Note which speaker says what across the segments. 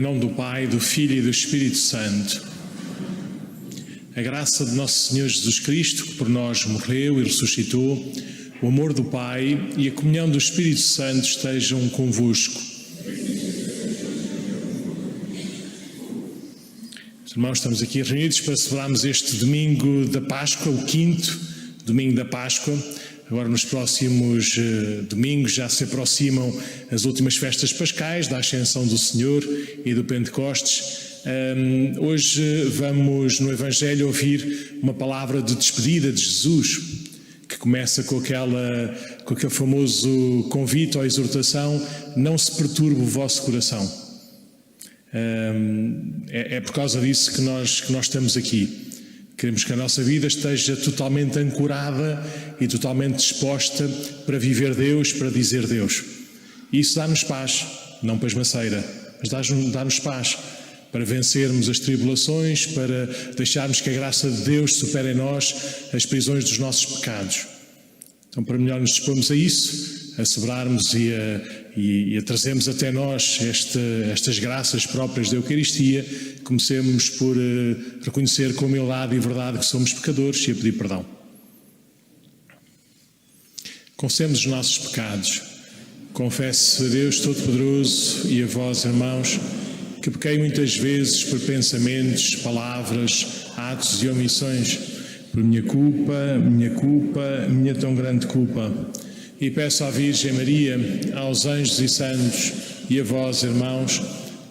Speaker 1: Em nome do Pai, do Filho e do Espírito Santo. A graça de Nosso Senhor Jesus Cristo, que por nós morreu e ressuscitou, o amor do Pai e a comunhão do Espírito Santo estejam convosco. Irmãos, estamos aqui reunidos para celebrarmos este domingo da Páscoa, o 5º domingo da Páscoa. Agora, nos próximos domingos, já se aproximam as últimas festas pascais, da Ascensão do Senhor e do Pentecostes. Hoje vamos, no Evangelho, ouvir uma palavra de despedida de Jesus, que começa com aquele famoso convite ou exortação: não se perturbe o vosso coração. É por causa disso que nós estamos aqui. Queremos que a nossa vida esteja totalmente ancorada e totalmente disposta para viver Deus, para dizer Deus. E isso dá-nos paz, não pasmaceira, mas dá-nos paz para vencermos as tribulações, para deixarmos que a graça de Deus supere em nós as prisões dos nossos pecados. Então, para melhor nos dispormos a isso, a celebrarmos e a trazermos até nós estas graças próprias da Eucaristia, comecemos por reconhecer com humildade e verdade que somos pecadores e a pedir perdão. Confessemos os nossos pecados. Confesso a Deus Todo-Poderoso e a vós, irmãos, que pequei muitas vezes por pensamentos, palavras, atos e omissões, por minha culpa, minha tão grande culpa. E peço à Virgem Maria, aos anjos e santos e a vós, irmãos,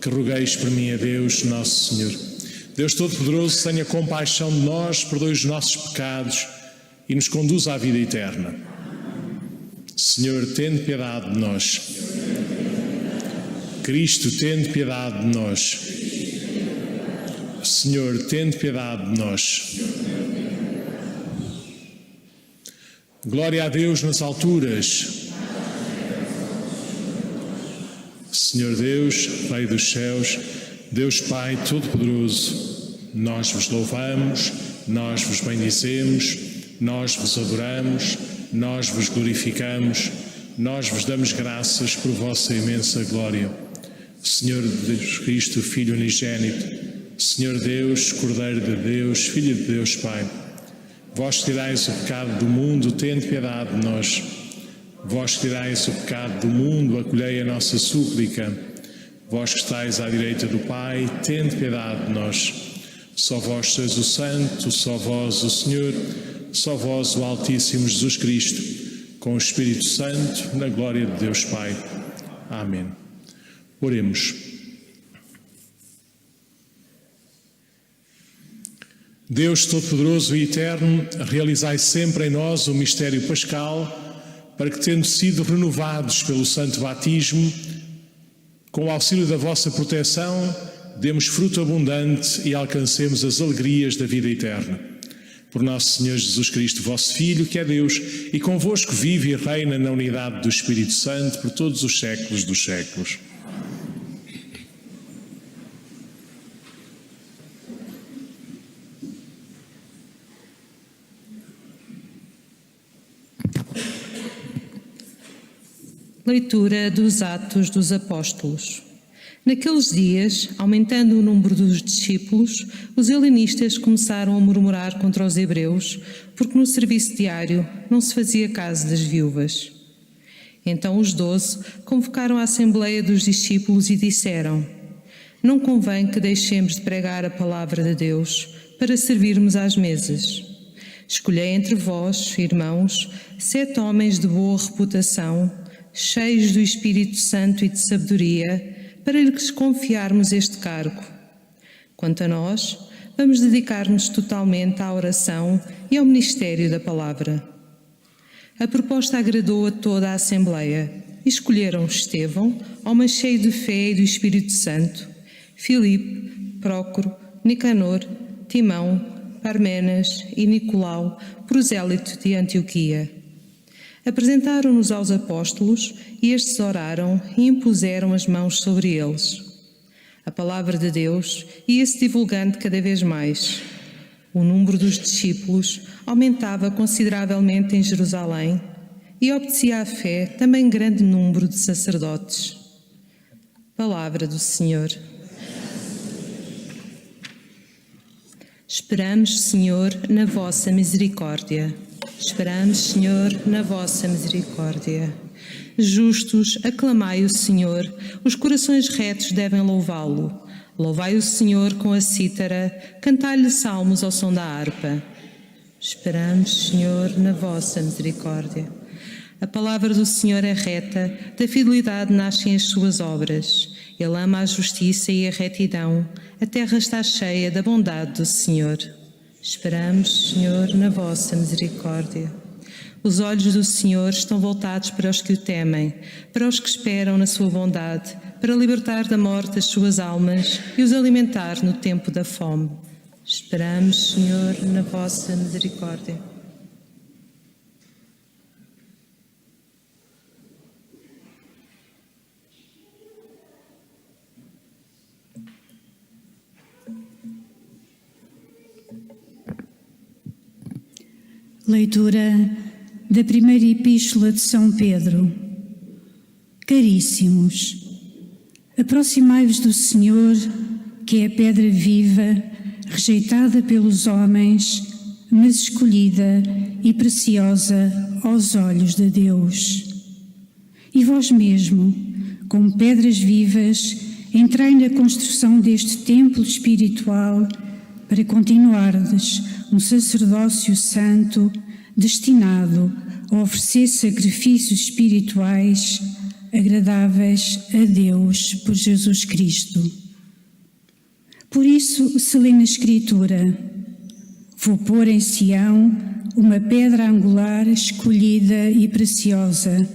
Speaker 1: que rogueis por mim a Deus, nosso Senhor. Deus Todo-Poderoso, tenha compaixão de nós, perdoe os nossos pecados e nos conduza à vida eterna. Senhor, tende piedade de nós. Cristo, tende piedade de nós. Senhor, tende piedade de nós. Glória a Deus nas alturas. Senhor Deus, Rei dos céus, Deus Pai Todo-Poderoso, nós vos louvamos, nós vos bendizemos, nós vos adoramos, nós vos glorificamos, nós vos damos graças por vossa imensa glória. Senhor Jesus Cristo, Filho unigênito, Senhor Deus, Cordeiro de Deus, Filho de Deus Pai, vós que tirais o pecado do mundo, tende piedade de nós. Vós que tirais o pecado do mundo, acolhei a nossa súplica. Vós que estáis à direita do Pai, tende piedade de nós. Só vós sois o Santo, só vós o Senhor, só vós o Altíssimo Jesus Cristo, com o Espírito Santo, na glória de Deus Pai. Amém. Oremos. Deus Todo-Poderoso e Eterno, realizai sempre em nós o mistério pascal, para que, tendo sido renovados pelo santo batismo, com o auxílio da vossa proteção, demos fruto abundante e alcancemos as alegrias da vida eterna. Por nosso Senhor Jesus Cristo, vosso Filho, que é Deus, e convosco vive e reina na unidade do Espírito Santo por todos os séculos dos séculos.
Speaker 2: Leitura dos Atos dos Apóstolos. Naqueles dias, aumentando o número dos discípulos, os helenistas começaram a murmurar contra os hebreus, porque no serviço diário não se fazia caso das viúvas. Então os 12 convocaram a assembleia dos discípulos e disseram: não convém que deixemos de pregar a palavra de Deus para servirmos às mesas. Escolhei entre vós, irmãos, 7 homens de boa reputação, cheios do Espírito Santo e de sabedoria, para lhes confiarmos este cargo. Quanto a nós, vamos dedicar-nos totalmente à oração e ao ministério da palavra. A proposta agradou a toda a Assembleia e escolheram Estevão, homem cheio de fé e do Espírito Santo, Filipe, Prócoro, Nicanor, Timão, Parmenas e Nicolau, prosélito de Antioquia. Apresentaram-nos aos apóstolos e estes oraram e impuseram as mãos sobre eles. A palavra de Deus ia-se divulgando cada vez mais. O número dos discípulos aumentava consideravelmente em Jerusalém e obedecia à fé também grande número de sacerdotes. Palavra do Senhor. Esperamos, Senhor, na vossa misericórdia. Esperamos, Senhor, na vossa misericórdia. Justos, aclamai o Senhor, os corações retos devem louvá-lo. Louvai o Senhor com a cítara, cantai-lhe salmos ao som da harpa. Esperamos, Senhor, na vossa misericórdia. A palavra do Senhor é reta, da fidelidade nascem as suas obras. Ele ama a justiça e a retidão, a terra está cheia da bondade do Senhor. Esperamos, Senhor, na vossa misericórdia. Os olhos do Senhor estão voltados para os que o temem, para os que esperam na sua bondade, para libertar da morte as suas almas e os alimentar no tempo da fome. Esperamos, Senhor, na vossa misericórdia.
Speaker 3: Leitura da primeira epístola de São Pedro. Caríssimos, aproximai-vos do Senhor, que é a pedra viva, rejeitada pelos homens, mas escolhida e preciosa aos olhos de Deus. E vós mesmo, como pedras vivas, entrai na construção deste templo espiritual para continuardes um sacerdócio santo destinado a oferecer sacrifícios espirituais agradáveis a Deus por Jesus Cristo. Por isso se lê na Escritura: vou pôr em Sião uma pedra angular escolhida e preciosa,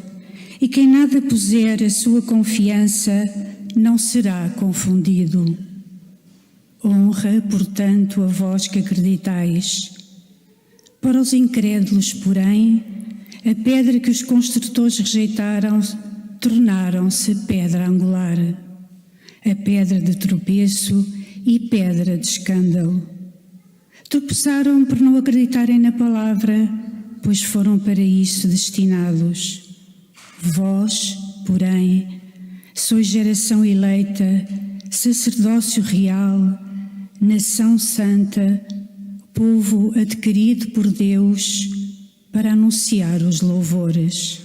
Speaker 3: e quem nada puser a sua confiança não será confundido. Honra, portanto, a vós que acreditais. Para os incrédulos, porém, a pedra que os construtores rejeitaram tornaram-se pedra angular, a pedra de tropeço e pedra de escândalo. Tropeçaram por não acreditarem na palavra, pois foram para isso destinados. Vós, porém, sois geração eleita, sacerdócio real, nação santa, povo adquirido por Deus, para anunciar os louvores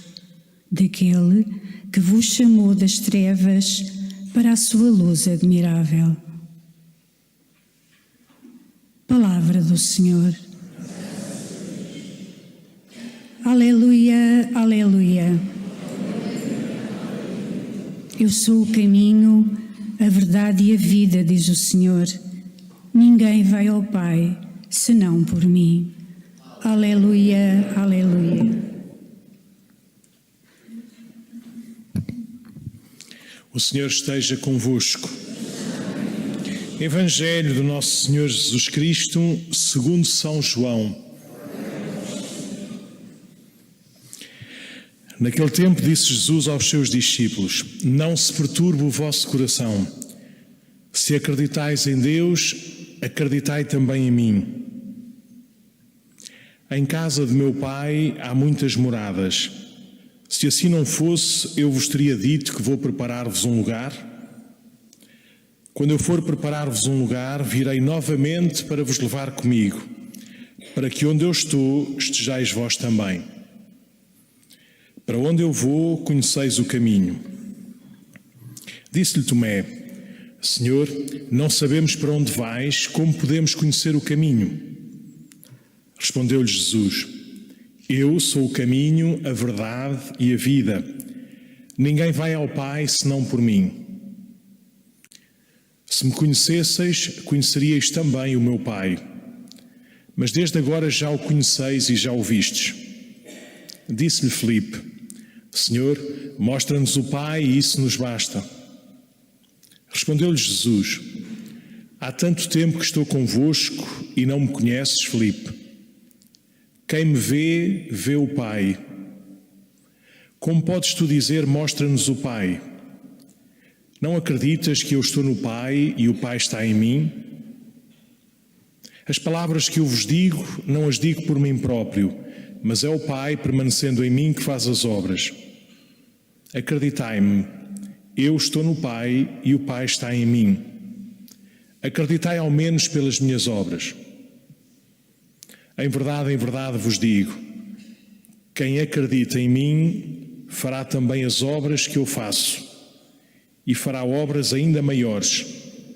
Speaker 3: daquele que vos chamou das trevas para a sua luz admirável. Palavra do Senhor. Aleluia, aleluia. Eu sou o caminho, a verdade e a vida, diz o Senhor. Ninguém vai ao Pai, senão por mim. Aleluia, aleluia.
Speaker 1: O Senhor esteja convosco. Evangelho do nosso Senhor Jesus Cristo, segundo São João. Naquele tempo disse Jesus aos seus discípulos: não se perturbe o vosso coração. Se acreditais em Deus, acreditai também em mim. Em casa de meu Pai há muitas moradas. Se assim não fosse, eu vos teria dito que vou preparar-vos um lugar. Quando eu for preparar-vos um lugar, virei novamente para vos levar comigo, para que onde eu estou, estejais vós também. Para onde eu vou, conheceis o caminho. Disse-lhe Tomé: Senhor, não sabemos para onde vais, como podemos conhecer o caminho? Respondeu-lhe Jesus: Eu sou o caminho, a verdade e a vida. Ninguém vai ao Pai senão por mim. Se me conhecesseis, conheceríeis também o meu Pai. Mas desde agora já o conheceis e já o vistes. Disse-lhe Filipe: Senhor, mostra-nos o Pai e isso nos basta. Respondeu-lhe Jesus: Há tanto tempo que estou convosco e não me conheces, Filipe. Quem me vê, vê o Pai. Como podes tu dizer, mostra-nos o Pai? Não acreditas que eu estou no Pai e o Pai está em mim? As palavras que eu vos digo, não as digo por mim próprio, mas é o Pai permanecendo em mim que faz as obras. Acreditai-me, eu estou no Pai e o Pai está em mim. Acreditai ao menos pelas minhas obras. em verdade vos digo, quem acredita em mim fará também as obras que eu faço, e fará obras ainda maiores,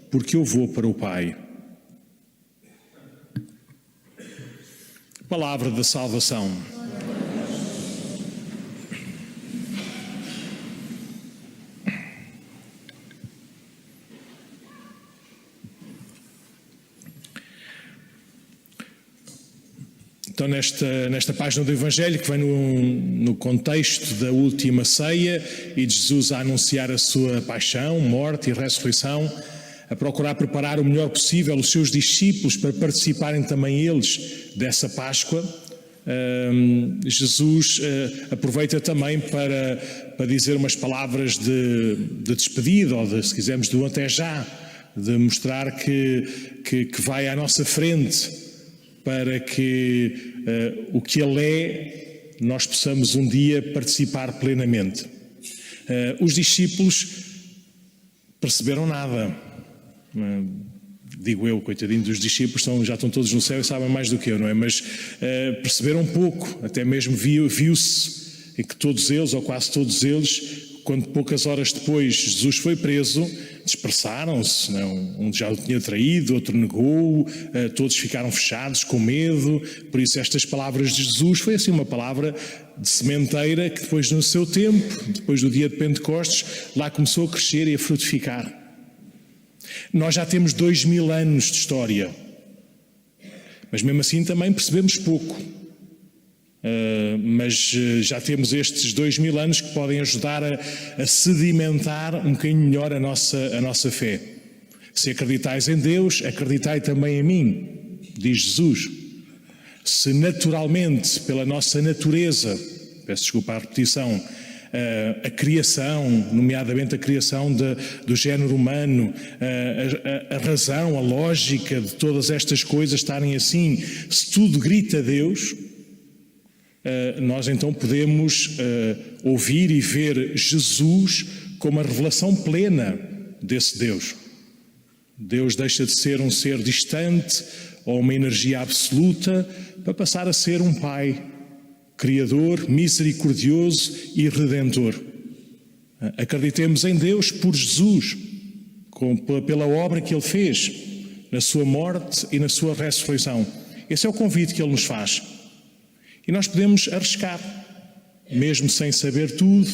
Speaker 1: porque eu vou para o Pai. Palavra da salvação. Então, nesta página do Evangelho, que vem no contexto da última ceia e de Jesus a anunciar a sua paixão, morte e ressurreição, a procurar preparar o melhor possível os seus discípulos para participarem também eles dessa Páscoa, Jesus aproveita também para dizer umas palavras de despedida, ou se quisermos, do até já, de mostrar que vai à nossa frente, para que o que Ele é, nós possamos um dia participar plenamente. Os discípulos perceberam nada. Digo eu, coitadinho dos discípulos, já estão todos no céu e sabem mais do que eu, não é? Mas perceberam pouco, até mesmo viu-se que todos eles, ou quase todos eles, quando poucas horas depois Jesus foi preso, dispersaram-se, um já o tinha traído, outro negou, todos ficaram fechados com medo. Por isso estas palavras de Jesus foi assim uma palavra de sementeira que depois no seu tempo, depois do dia de Pentecostes, lá começou a crescer e a frutificar. Nós já temos 2000 anos de história, mas mesmo assim também percebemos pouco. Mas já temos estes 2000 anos que podem ajudar a sedimentar um bocadinho melhor a nossa fé. Se acreditais em Deus, acreditai também em mim, diz Jesus. Se naturalmente, pela nossa natureza, peço desculpa a repetição, a criação, nomeadamente a criação do género humano, a razão, a lógica de todas estas coisas estarem assim, se tudo grita a Deus, nós então podemos ouvir e ver Jesus como a revelação plena desse Deus. Deus deixa de ser um ser distante ou uma energia absoluta para passar a ser um Pai Criador, misericordioso e Redentor. Acreditemos em Deus por Jesus, pela obra que Ele fez na sua morte e na sua ressurreição. Esse é o convite que Ele nos faz. E nós podemos arriscar, mesmo sem saber tudo,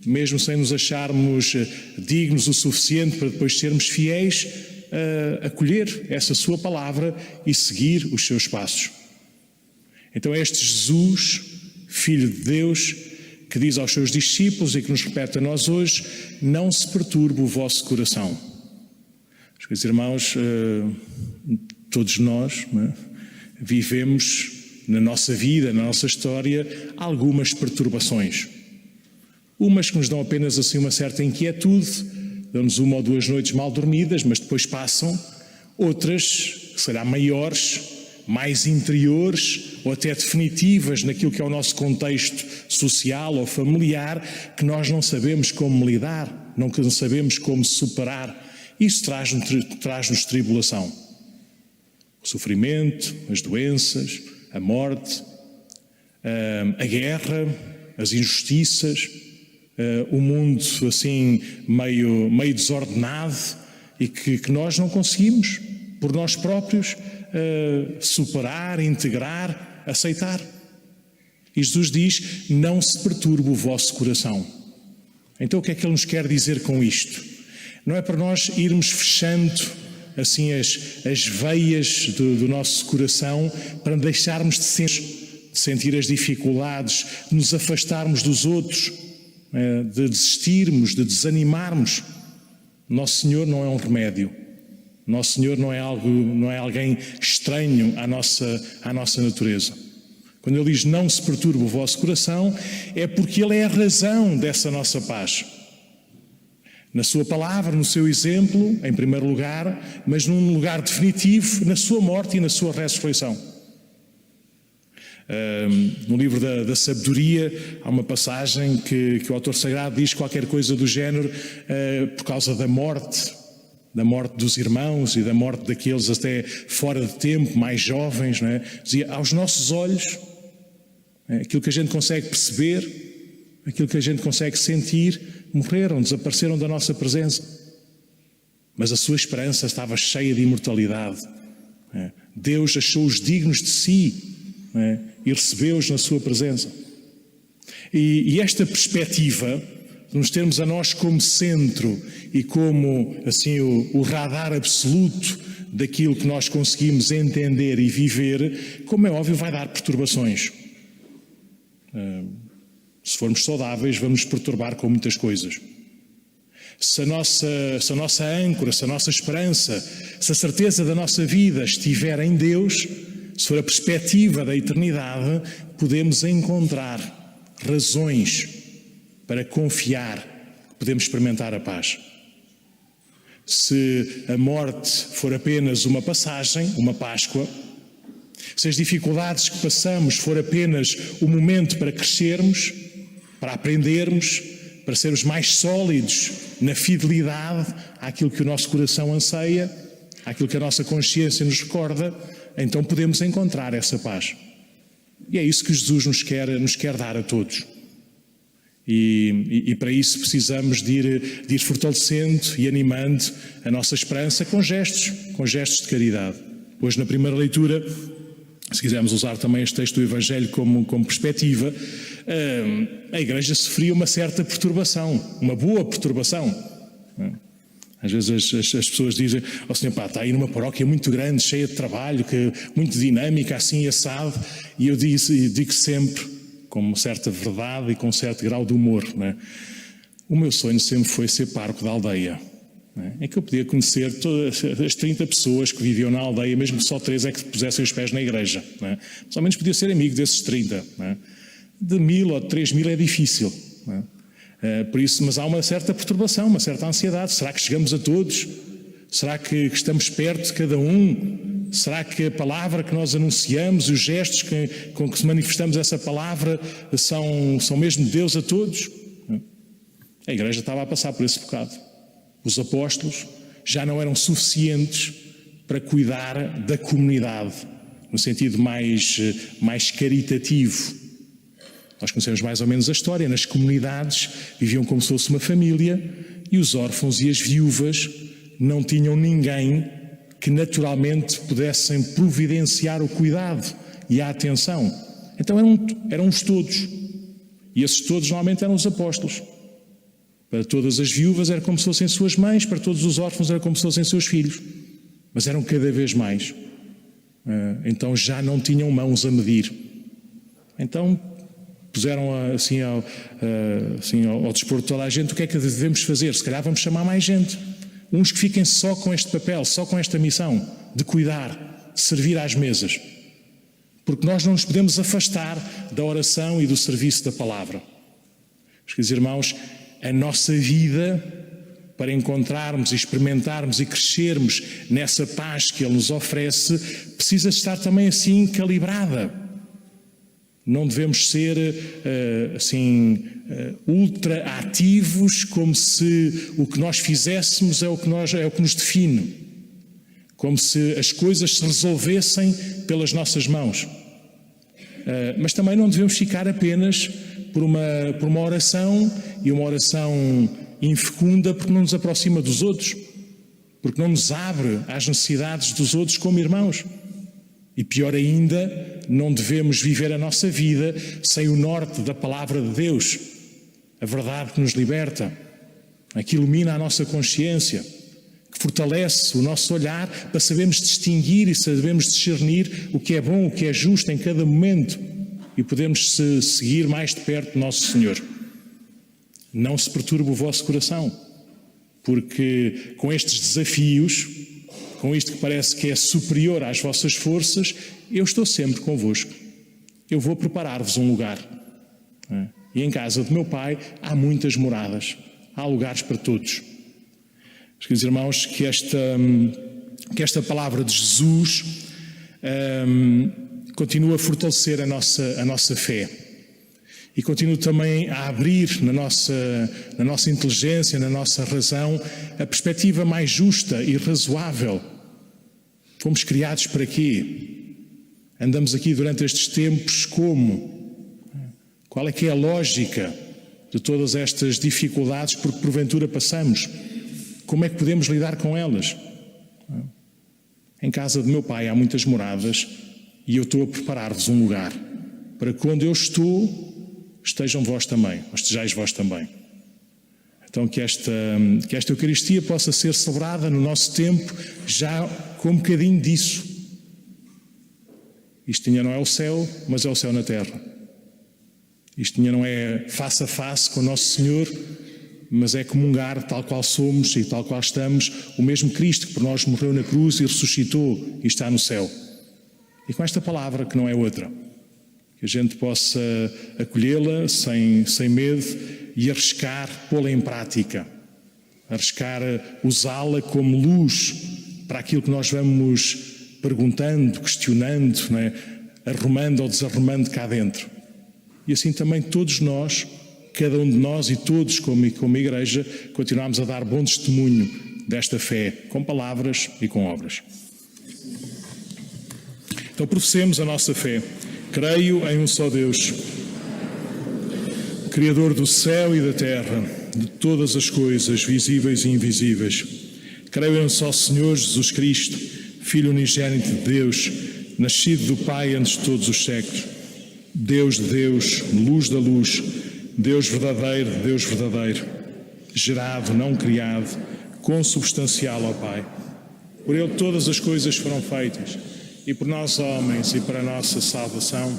Speaker 1: mesmo sem nos acharmos dignos o suficiente para depois sermos fiéis, a acolher essa sua palavra e seguir os seus passos. Então é este Jesus, Filho de Deus, que diz aos seus discípulos e que nos repete a nós hoje: não se perturbe o vosso coração. Meus irmãos, todos nós vivemos na nossa vida, na nossa história, algumas perturbações. Umas que nos dão apenas assim uma certa inquietude, dão-nos 1 ou 2 noites mal dormidas, mas depois passam. Outras, que será maiores, mais interiores ou até definitivas naquilo que é o nosso contexto social ou familiar, que nós não sabemos como lidar, não sabemos como superar. Isso traz-nos tribulação. O sofrimento, as doenças, a morte, a guerra, as injustiças, o mundo assim meio desordenado e que nós não conseguimos, por nós próprios, superar, integrar, aceitar. E Jesus diz: não se perturbe o vosso coração. Então o que é que Ele nos quer dizer com isto? Não é para nós irmos fechando assim as veias do nosso coração para deixarmos de sentir as dificuldades, de nos afastarmos dos outros, de desistirmos, de desanimarmos. Nosso Senhor não é um remédio. Nosso Senhor não é alguém estranho à nossa natureza. Quando Ele diz não se perturbe o vosso coração, é porque Ele é a razão dessa nossa paz. Na sua palavra, no seu exemplo, em primeiro lugar, mas num lugar definitivo, na sua morte e na sua ressurreição. No livro da sabedoria, há uma passagem que o autor sagrado diz qualquer coisa do género, por causa da morte, da morte dos irmãos e da morte daqueles até fora de tempo, mais jovens, não é? Dizia, aos nossos olhos, aquilo que a gente consegue perceber, aquilo que a gente consegue sentir, morreram, desapareceram da nossa presença. Mas a sua esperança estava cheia de imortalidade. Deus achou-os dignos de si, e recebeu-os na sua presença. E esta perspectiva, de nos termos a nós como centro e como assim, o radar absoluto daquilo que nós conseguimos entender e viver, como é óbvio, vai dar perturbações. Se formos saudáveis, vamos nos perturbar com muitas coisas. Se a nossa âncora, se a nossa esperança, se a certeza da nossa vida estiver em Deus, se for a perspectiva da eternidade, podemos encontrar razões para confiar que podemos experimentar a paz. Se a morte for apenas uma passagem, uma Páscoa, se as dificuldades que passamos for apenas o momento para crescermos, para aprendermos, para sermos mais sólidos na fidelidade àquilo que o nosso coração anseia, àquilo que a nossa consciência nos recorda, então podemos encontrar essa paz. E é isso que Jesus nos quer dar a todos. E para isso precisamos de ir fortalecendo e animando a nossa esperança com gestos de caridade. Hoje, na primeira leitura, se quisermos usar também este texto do Evangelho como perspectiva, a Igreja sofria uma certa perturbação, uma boa perturbação. Às vezes as pessoas dizem, Senhor, está aí numa paróquia muito grande, cheia de trabalho, muito dinâmica, assim assado, e eu digo sempre, com certa verdade e com certo grau de humor, o meu sonho sempre foi ser pároco da aldeia. É que eu podia conhecer todas as 30 pessoas que viviam na aldeia, mesmo que só 3 é que pusessem os pés na igreja. Mas ao menos podia ser amigo desses 30. De 1000 ou de 3000 é difícil. Por isso, mas há uma certa perturbação, uma certa ansiedade. Será que chegamos a todos? Será que estamos perto de cada um? Será que a palavra que nós anunciamos e os gestos com que manifestamos essa palavra são mesmo de Deus a todos? A Igreja estava a passar por esse bocado. Os apóstolos já não eram suficientes para cuidar da comunidade, no sentido mais caritativo. Nós conhecemos mais ou menos a história. Nas comunidades viviam como se fosse uma família e os órfãos e as viúvas não tinham ninguém que naturalmente pudessem providenciar o cuidado e a atenção. Então eram os todos. E esses todos normalmente eram os apóstolos. Para todas as viúvas era como se fossem suas mães, para todos os órfãos era como se fossem seus filhos. Mas eram cada vez mais. Então já não tinham mãos a medir. Então puseram assim ao dispor de toda a gente o que é que devemos fazer. Se calhar vamos chamar mais gente. Uns que fiquem só com este papel, só com esta missão de cuidar, de servir às mesas. Porque nós não nos podemos afastar da oração e do serviço da palavra. Meus irmãos, a nossa vida, para encontrarmos, experimentarmos e crescermos nessa paz que Ele nos oferece, precisa estar também assim calibrada. Não devemos ser ultra ativos, como se o que nós fizéssemos é o que nos define, como se as coisas se resolvessem pelas nossas mãos. Mas também não devemos ficar apenas por uma oração, e uma oração infecunda, porque não nos aproxima dos outros, porque não nos abre às necessidades dos outros como irmãos. E pior ainda, não devemos viver a nossa vida sem o norte da palavra de Deus, a verdade que nos liberta, a que ilumina a nossa consciência, que fortalece o nosso olhar para sabermos distinguir e sabermos discernir o que é bom, o que é justo em cada momento, e podemos seguir mais de perto nosso Senhor. Não se perturbe o vosso coração, porque com estes desafios, com isto que parece que é superior às vossas forças, eu estou sempre convosco. Eu vou preparar-vos um lugar. E em casa do meu Pai há muitas moradas, há lugares para todos. Queridos irmãos, que esta palavra de Jesus continua a fortalecer a nossa fé. e continue também a abrir na nossa inteligência, na nossa razão, a perspectiva mais justa e razoável. Fomos criados para quê? Andamos aqui durante estes tempos como? Qual é que é a lógica de todas estas dificuldades por que porventura passamos? Como é que podemos lidar com elas? Em casa do meu pai há muitas moradas e eu estou a preparar-vos um lugar para que onde eu estou estejam vós também, ou estejais vós também. Então que esta Eucaristia possa ser celebrada no nosso tempo já com um bocadinho disso. Isto ainda não é o céu, mas é o céu na terra. Isto ainda não é face a face com o Nosso Senhor, mas é comungar tal qual somos e tal qual estamos, o mesmo Cristo que por nós morreu na cruz e ressuscitou e está no céu. E com esta palavra que não é outra, que a gente possa acolhê-la sem medo e arriscar pô-la em prática, arriscar usá-la como luz para aquilo que nós vamos perguntando, questionando, não é? Arrumando ou desarrumando cá dentro. E assim também todos nós, cada um de nós e todos como igreja, continuamos a dar bom testemunho desta fé, com palavras e com obras. Então professemos a nossa fé. Creio em um só Deus, Criador do céu e da terra, de todas as coisas, visíveis e invisíveis. Creio em um só Senhor Jesus Cristo, Filho unigênito de Deus, nascido do Pai antes de todos os séculos. Deus de Deus, luz da luz, Deus verdadeiro de Deus verdadeiro, gerado, não criado, consubstancial ao Pai. Por Ele todas as coisas foram feitas, e por nós homens e para a nossa salvação.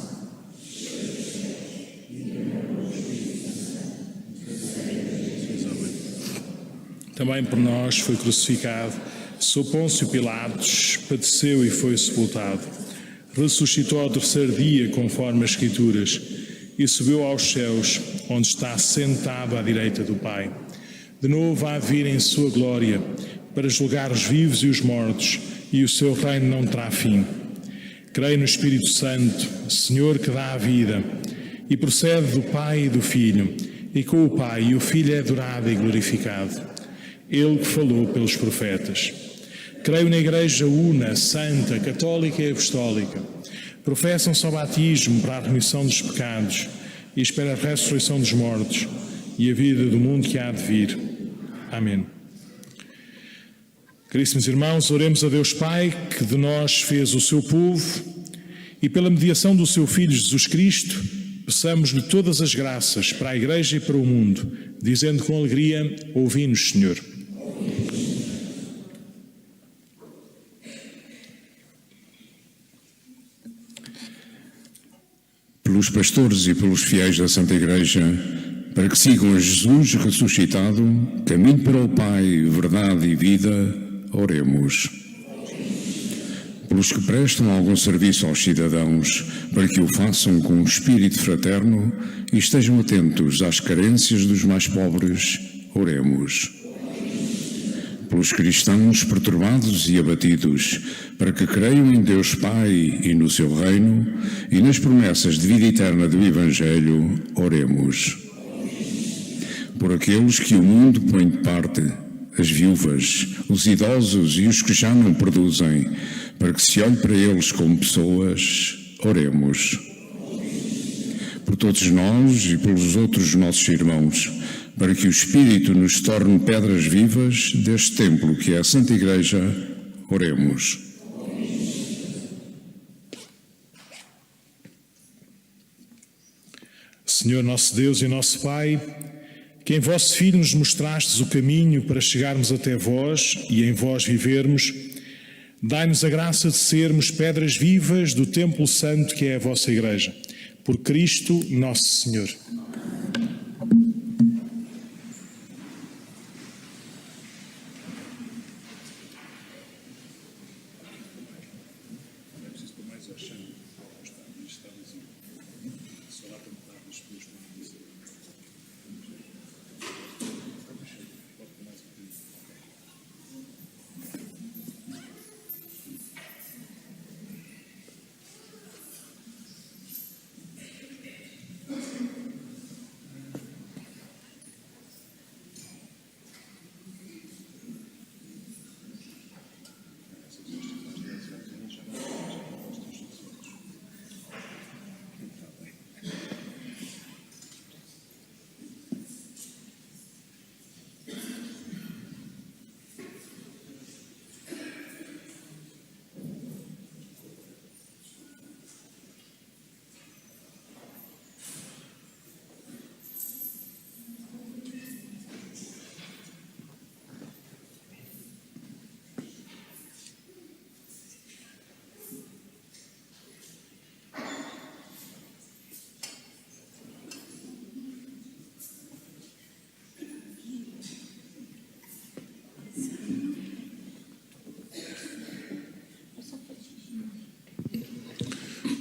Speaker 1: Também por nós foi crucificado, sob Pôncio Pilatos, padeceu e foi sepultado. Ressuscitou ao terceiro dia, conforme as Escrituras, e subiu aos céus, onde está sentado à direita do Pai. De novo há de vir em sua glória, para julgar os vivos e os mortos, e o seu reino não terá fim. Creio no Espírito Santo, Senhor que dá a vida, e procede do Pai e do Filho, e com o Pai e o Filho é adorado e glorificado. Ele que falou pelos profetas. Creio na Igreja una, santa, católica e apostólica. Professo um só batismo para a remissão dos pecados e espero a ressurreição dos mortos e a vida do mundo que há de vir. Amém. Caríssimos irmãos, oremos a Deus Pai, que de nós fez o seu povo, e pela mediação do seu Filho Jesus Cristo, peçamos-lhe todas as graças para a Igreja e para o mundo, dizendo com alegria: ouvi-nos, Senhor.
Speaker 4: Pelos pastores e pelos fiéis da Santa Igreja, para que sigam a Jesus ressuscitado, caminho para o Pai, verdade e vida, oremos. Pelos que prestam algum serviço aos cidadãos, para que o façam com um espírito fraterno e estejam atentos às carências dos mais pobres, oremos. Pelos cristãos perturbados e abatidos, para que creiam em Deus Pai e no seu reino, e nas promessas de vida eterna do Evangelho, oremos. Por aqueles que o mundo põe de parte, as viúvas, os idosos e os que já não produzem, para que se olhe para eles como pessoas, oremos. Por todos nós e pelos outros nossos irmãos, para que o Espírito nos torne pedras vivas deste templo que é a Santa Igreja, oremos.
Speaker 1: Senhor nosso Deus e nosso Pai, que em vosso Filho nos mostrastes o caminho para chegarmos até vós e em vós vivermos, dai-nos a graça de sermos pedras vivas do templo santo que é a vossa Igreja. Por Cristo nosso Senhor.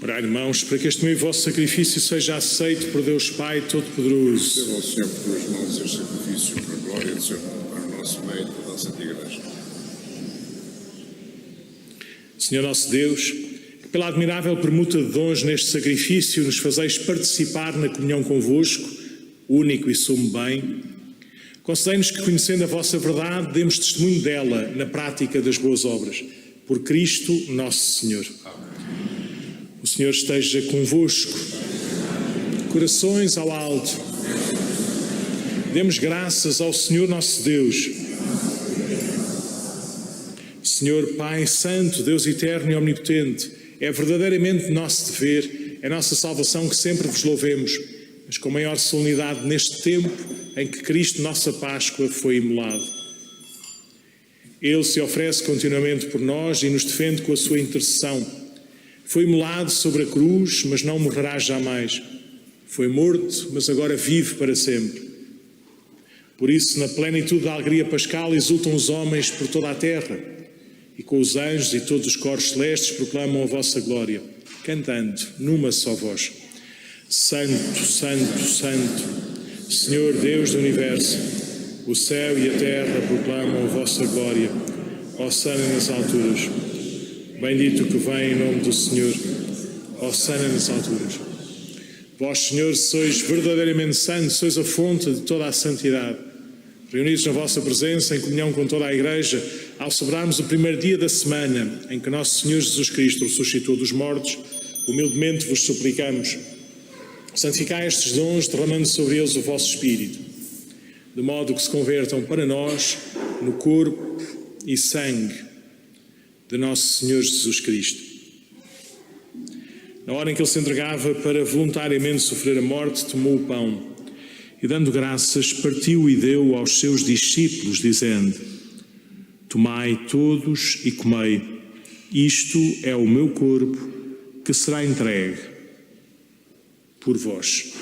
Speaker 1: Orai, irmãos, para que este meu e vosso sacrifício seja aceito por Deus Pai Todo-Poderoso.
Speaker 4: Receba ao Senhor por tuas mãos este sacrifício para a glória do seu nome, para o nosso meio e da nossa Igreja.
Speaker 1: Senhor nosso Deus, que pela admirável permuta de dons neste sacrifício nos fazeis participar na comunhão convosco, único e sumo bem, concedei-nos que, conhecendo a vossa verdade, demos testemunho dela na prática das boas obras. Por Cristo nosso Senhor. O Senhor esteja convosco. Corações ao alto. Demos graças ao Senhor nosso Deus. Senhor Pai Santo, Deus eterno e omnipotente, é verdadeiramente nosso dever, é nossa salvação que sempre vos louvemos, mas com maior solenidade neste tempo em que Cristo, nossa Páscoa, foi imolado. Ele se oferece continuamente por nós e nos defende com a sua intercessão. Foi imolado sobre a cruz, mas não morrerá jamais. Foi morto, mas agora vive para sempre. Por isso, na plenitude da alegria pascal, exultam os homens por toda a terra, e com os anjos e todos os coros celestes proclamam a vossa glória, cantando numa só voz: Santo, Santo, Santo, Senhor Deus do Universo, o céu e a terra proclamam a vossa glória. Hosana nas alturas. Bendito que vem em nome do Senhor. Hosana nas alturas. Vós, Senhor, sois verdadeiramente santos, sois a fonte de toda a santidade. Reunidos na vossa presença, em comunhão com toda a Igreja, ao celebrarmos o primeiro dia da semana em que nosso Senhor Jesus Cristo ressuscitou dos mortos, humildemente vos suplicamos: santificai estes dons, derramando sobre eles o vosso Espírito, de modo que se convertam para nós no corpo e sangue de nosso Senhor Jesus Cristo. Na hora em que ele se entregava para voluntariamente sofrer a morte, tomou o pão e, dando graças, partiu e deu aos seus discípulos, dizendo: Tomai todos e comei, isto é o meu corpo que será entregue por vós.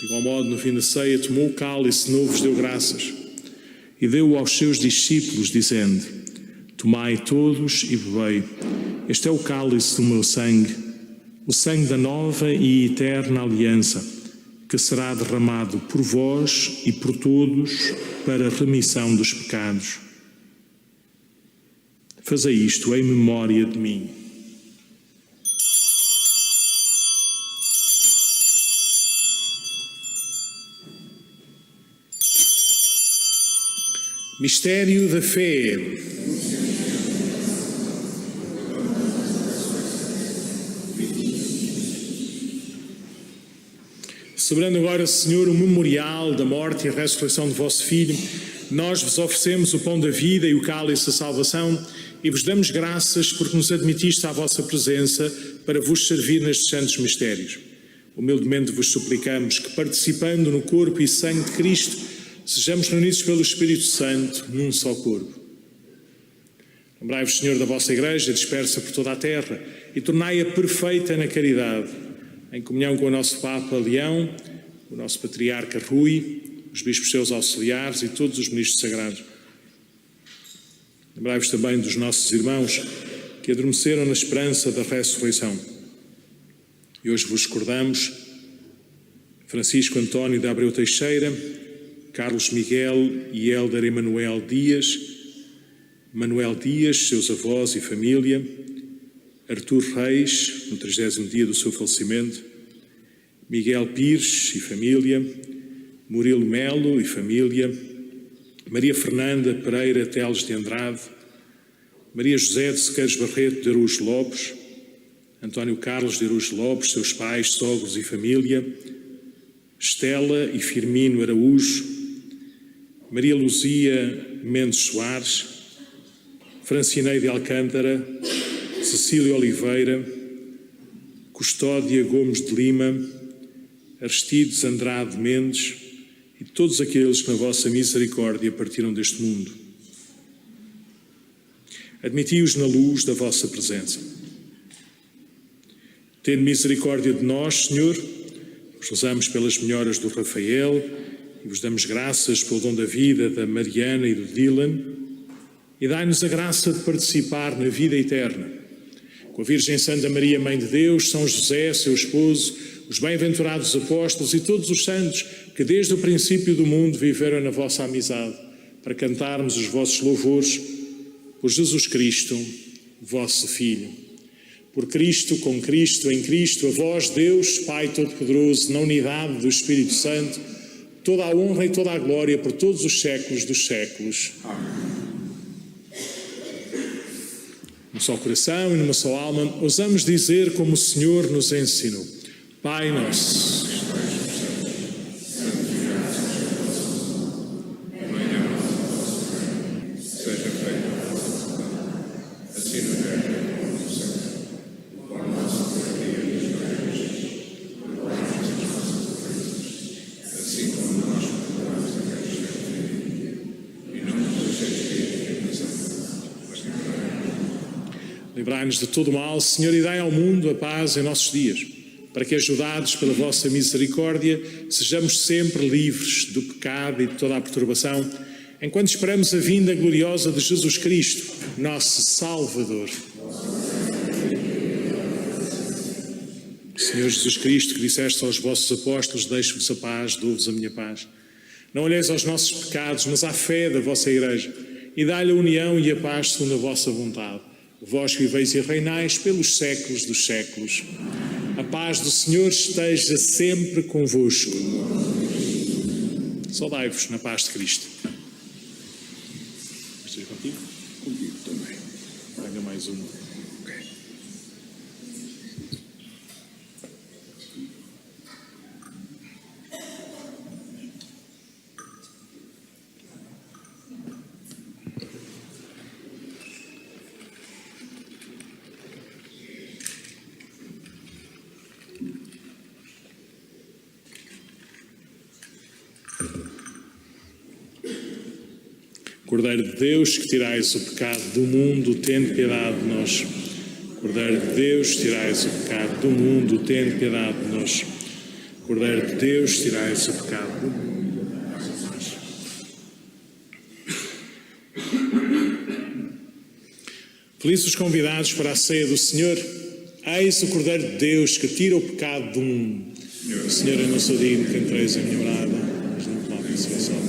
Speaker 1: De igual modo, no fim da ceia, tomou o cálice novo, vos deu graças e deu-o aos seus discípulos, dizendo: Tomai todos e bebei, este é o cálice do meu sangue, o sangue da nova e eterna aliança, que será derramado por vós e por todos para a remissão dos pecados. Fazei isto em memória de mim. Mistério da fé. Celebrando agora, Senhor, o memorial da morte e a ressurreição do vosso Filho, nós vos oferecemos o pão da vida e o cálice da salvação e vos damos graças porque nos admitiste à vossa presença para vos servir nestes santos mistérios. Humildemente vos suplicamos que, participando no corpo e sangue de Cristo, sejamos reunidos pelo Espírito Santo num só corpo. Lembrai-vos, Senhor, da vossa Igreja dispersa por toda a terra e tornai-a perfeita na caridade, em comunhão com o nosso Papa Leão, o nosso Patriarca Rui, os bispos seus auxiliares e todos os ministros sagrados. Lembrai-vos também dos nossos irmãos que adormeceram na esperança da ressurreição. E hoje vos recordamos Francisco António de Abreu Teixeira, Carlos Miguel e Hélder Emanuel Dias, Manuel Dias, seus avós e família, Artur Reis, no 30º dia do seu falecimento, Miguel Pires e família, Murilo Melo e família, Maria Fernanda Pereira Teles de Andrade, Maria José de Sequeiros Barreto de Araújo Lopes, António Carlos de Araújo Lopes, seus pais, sogros e família, Estela e Firmino Araújo, Maria Luzia Mendes Soares, Francineide Alcântara, Cecília Oliveira, Custódia Gomes de Lima, Aristides Andrade Mendes e todos aqueles que na vossa misericórdia partiram deste mundo. Admiti-os na luz da vossa presença. Tende misericórdia de nós, Senhor, Vos rezamos pelas melhoras do Rafael e vos damos graças pelo dom da vida da Mariana e do Dylan, e dai-nos a graça de participar na vida eterna. Com a Virgem Santa Maria, Mãe de Deus, São José, seu esposo, os bem-aventurados apóstolos e todos os santos que desde o princípio do mundo viveram na vossa amizade, para cantarmos os vossos louvores por Jesus Cristo, vosso Filho. Por Cristo, com Cristo, em Cristo, a vós, Deus, Pai Todo-Poderoso, na unidade do Espírito Santo, toda a honra e toda a glória por todos os séculos dos séculos. Amém. Num só coração e numa só alma, ousamos dizer como o Senhor nos ensinou: Pai nosso, livrai-nos de todo o mal, Senhor, e dai ao mundo a paz em nossos dias, para que, ajudados pela vossa misericórdia, sejamos sempre livres do pecado e de toda a perturbação, enquanto esperamos a vinda gloriosa de Jesus Cristo, nosso Salvador. Senhor Jesus Cristo, que disseste aos vossos apóstolos: deixo-vos a paz, dou-vos a minha paz. Não olheis aos nossos pecados, mas à fé da vossa Igreja, e dai-lhe a união e a paz segundo a vossa vontade. Vós viveis e reinais pelos séculos dos séculos. A paz do Senhor esteja sempre convosco. Saudai-vos na paz de Cristo. Esteja contigo?
Speaker 4: Contigo também.
Speaker 1: Venha mais uma.
Speaker 4: Ok.
Speaker 1: Cordeiro de Deus, que tirais o pecado do mundo, tende piedade de nós. Cordeiro de Deus, tirais o pecado do mundo, tende piedade de nós. Cordeiro de Deus, tirais o pecado do mundo, tende piedade de nós. Felizes os convidados para a ceia do Senhor. Eis o Cordeiro de Deus, que tira o pecado do mundo. Senhor, eu não sou digno que entreis a minha morada, mas não tomem a salvação.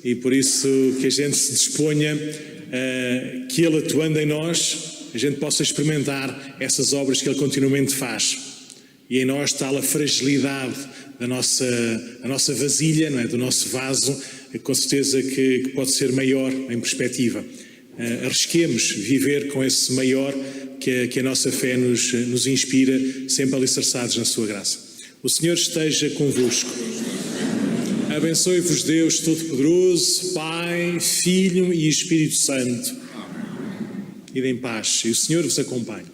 Speaker 1: e por isso que a gente se disponha, que Ele atuando em nós, a gente possa experimentar essas obras que Ele continuamente faz. E em nós está a fragilidade da nossa vasilha, não é? Do nosso vaso, com certeza que pode ser maior em perspectiva. Arrisquemos viver com esse maior que a nossa fé nos inspira, sempre alicerçados na sua graça. O Senhor esteja convosco. Abençoe-vos Deus Todo-Poderoso, Pai, Filho e Espírito Santo. Ide em paz e o Senhor vos acompanhe.